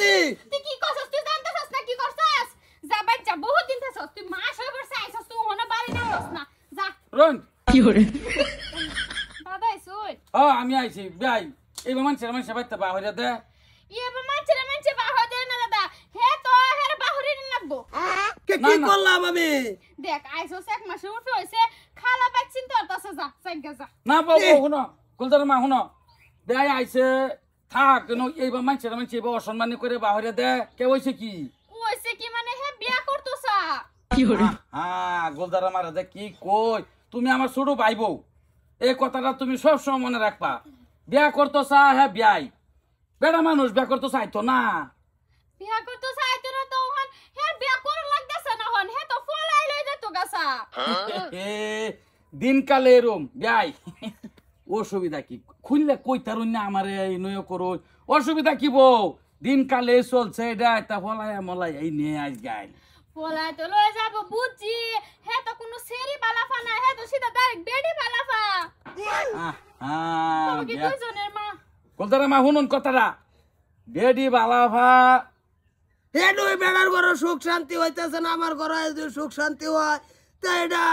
করছি তুই কি করছস তুই জানতাছস না কি করছস যা বাচ্চা বহুত দিন থাকছস তুই মাস হয়ে পড়ছে আইছস তুই হনো বাড়ি না হস না যা রন কি করে দাদা আইছুই আমি আইছি ভাই এই মানুষের বাইতে বাহরে দে ইয়েবা মানছে বাহর দে না দাদা হে তো হের বাহরে নি লাগবো কে কি করলাম আমি দেখ আইছস এক মাসের উপরে হইছে খালা পাচ্ছিন তো তাছে যা সাইগা যা না বাবু শুনো কুলদার মা শুনো দেয় আইছে থাক এইবার মানুষের এবার অসম্মানী করে বাহরে দে কে হইছে কি ওইছে কি মানে হে বিয়া করতোসা কি করে হ্যাঁ গোলদার মারা দে কি কই তুমি আমার ছোট ভাই বউ এই কথাটা তুমি সবসময় মনে রাখবা বিয়া করতো চা হ্যাঁ বিয়াই বেড়া মানুষ বিয়া করতো চাইতো না বিয়া করতোসা আইতো না তো হন হে বিয়া কর লাগতাছে না হন হে তো ফলাই লই যেত গাছা দিনকালে এরম বিয়াই অসুবিধা কি খুললে কই তারুন না আমারে এই নয় করো অসুবিধা কি বউ দিনকালে চলছে এটা একটা ফলায় মলাই এই নিয়ে আজ গাই ফলাই তো লই যাব বুঝছি হে তো কোনো সেরি বালাফা না হে তো সিধা ডাইরেক্ট বেডি বালাফা তুমি কি কইছনের মা গোলদার মা শুনুন কথাটা বেডি বালাফা হে নই বেড়ার ঘরে সুখ শান্তি হইতেছে না আমার ঘরে যদি সুখ শান্তি হয় তা এটা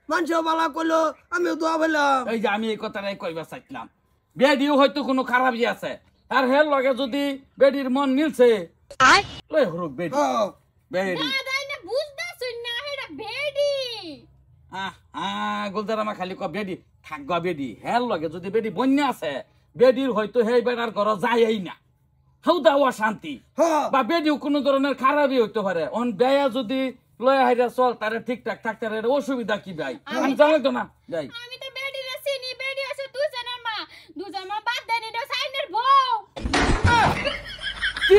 মানুষ বালা করলো আমি দোয়া বললাম এই যে আমি এই কথাটাই কইবা চাইছিলাম বেডিও হয়তো কোনো খারাপ ইয়ে আছে আর হের লগে যদি বেডির মন মিলছে লই হরুক বেডি বেডি দাদাই না বুঝতাছুন না হেডা বেডি গোলদার মা খালি ক বেডি থাকবা বেডি হের লগে যদি বেডি বন্যা আছে বেডির হয়তো হেই বেড়ার ঘর যায়ই না হৌদা অশান্তি বা বেডিও কোনো ধরনের খারাপই হইতে পারে অন বেয়া যদি লয়া হাইরা চল তারে ঠিকঠাক থাকতে রে অসুবিধা কি ভাই আমি জানি তো না যাই আমি তো বেডি রে চিনি বেডি আছে দুজনের মা দুজন মা বাদ দেনি রে সাইনের বউ কি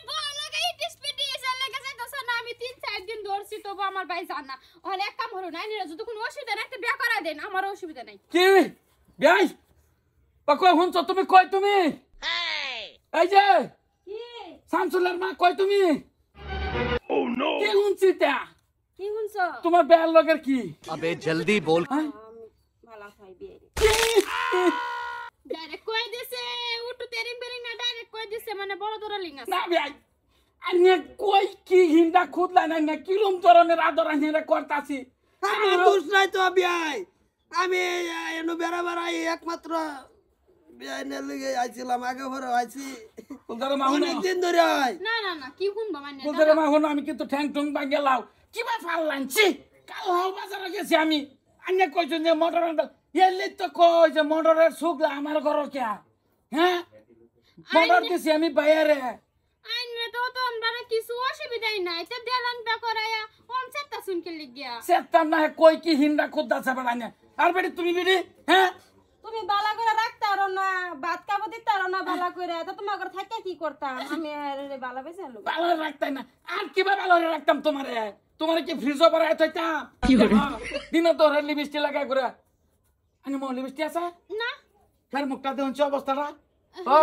বউ লাগাই টিসপিটি এসে লাগা যাইতাছ না আমি 3-4 দিন ধরছি তবু আমার ভাই জানা ওখানে এক কাম হলো না নিরা যদি কোনো অসুবিধা নাই তো বিয়া করা দেন আমার অসুবিধা নাই কি ভাই কই হুনছ তুমি কই তুমি এই যে কি শামসুলের মা কই তুমি ও নো কি হুনছি তা কি হুনছ তোমার বেয়ার লগের কি अबे जल्दी बोल ভালো খাই বিয়ে ডাইরেক্ট কই দিছে উটু তেরিং বেরিং না ডাইরেক্ট কই দিছে মানে বড় ধরা লিং আছে না ভাই আনে কই কি হিন্দা খুদলা না না কিরম ধরনের আদর আনে করতাছি আমার দোষ নাই তো বিয়াই আমি এনো বেড়া বেড়াই একমাত্র বিয়াই নে লগে আইছিলাম আগে ভরে আইছি কুলদার মা হুন অনেক দিন ধরে আই না না না কি শুনবা মানে কুলদার মা হুন আমি কিন্তু ঠ্যাং ঠুং বা গেলাও কিবা ফাললানছি কাল হাল বাজারে গেছি আমি আনে কইছেন যে মোটর এলি তো কই যে মোটরের সুগলা আমার ঘর কে হ্যাঁ মোটর দিছি আমি বাইরে আইনে তো তো মানে কিছু অসুবিধাই নাই তে দেলান বে করায়া ওম চেতা শুনকে লিগিয়া সেতাম না কই কি হিন্দা খুদাছে বাড়ানে আর বেটি তুমি বিড়ি হ্যাঁ তুমি বালা করে রাখতে আরো না ভাত খাবো দিতে আরো না বালা করে তো তোমার ঘর থাকে কি করতাম আমি বালা বেঁচে আলো ভালো রাখতাই না আর কিবা ভালো রাখতাম তোমারে তোমারে কি ফ্রিজ ওভার আইতাম কি করে দিনে তো রে লিপস্টিক লাগাই করে আনি মো লিপস্টিক আছে না ফের মুখটা দেন অবস্থাটা ও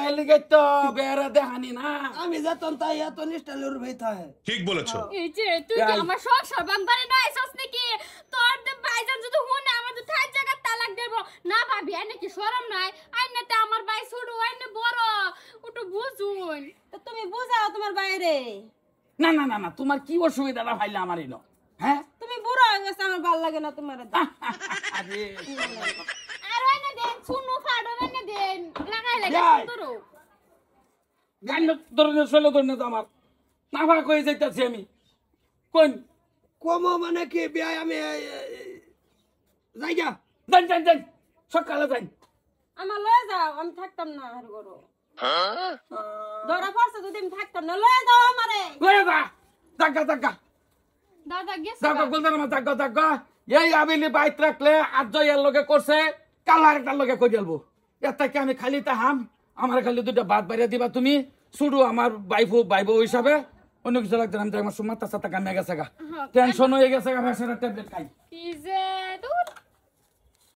এলিগে তো বেরা দেহানি না আমি যেতাম তাই এত নিষ্ঠালুর ভেতা হয় ঠিক বলেছো এই যে তুই কি আমার সব সবাং বারে নাইছস নাকি তোর দে ভাইজান যদি হুনে আমার তো ঠাই জায়গা তালাক দেব না ভাবি আইনে কি শরম নাই আইনে তে আমার ভাই ছোট আইনে বড় ওটা বুঝুন তো তুমি বুঝাও তোমার বাইরে না না না না তোমার কি অসুবিধাটা ভাইলা আমার ইনো হ্যাঁ তুমি বুড়ো হয়ে গেছে আমার ভালো লাগে না তোমার আরে আর আইনে দেন শুনু ফাড়ো আইনে দেন লাগাই লাগা যাই। সুন্দর গান ধরনের চলে ধরনের তো আমার না ভা কই যাইতাছি আমি কোন কমো মানে কি বিয়াই আমি যাইগা যান যান যান সকালে যান আমার লয়ে যাও আমি থাকতাম না আর গরো ধরা পড়ছে যদি আমি থাকতাম না লয়ে যাও আমারে লয়ে যা জাগা জাগা দাদা গেছে জাগা গোলদার মা জাগা জাগা এই আবেলি বাইত রাখলে আজ এর লগে করছে কালার একটা লগে কই দেলবো এটা কি আমি খালি হাম আমার খালি দুটো ভাত বাইরে দিবা তুমি শুধু আমার বাইবো হিসাবে অন্য কিছু লাগছে আমি আমার সুমাতা সাতা কামে গেছে গা টেনশন হয়ে গেছে গা ট্যাবলেট খাই কি যে দূর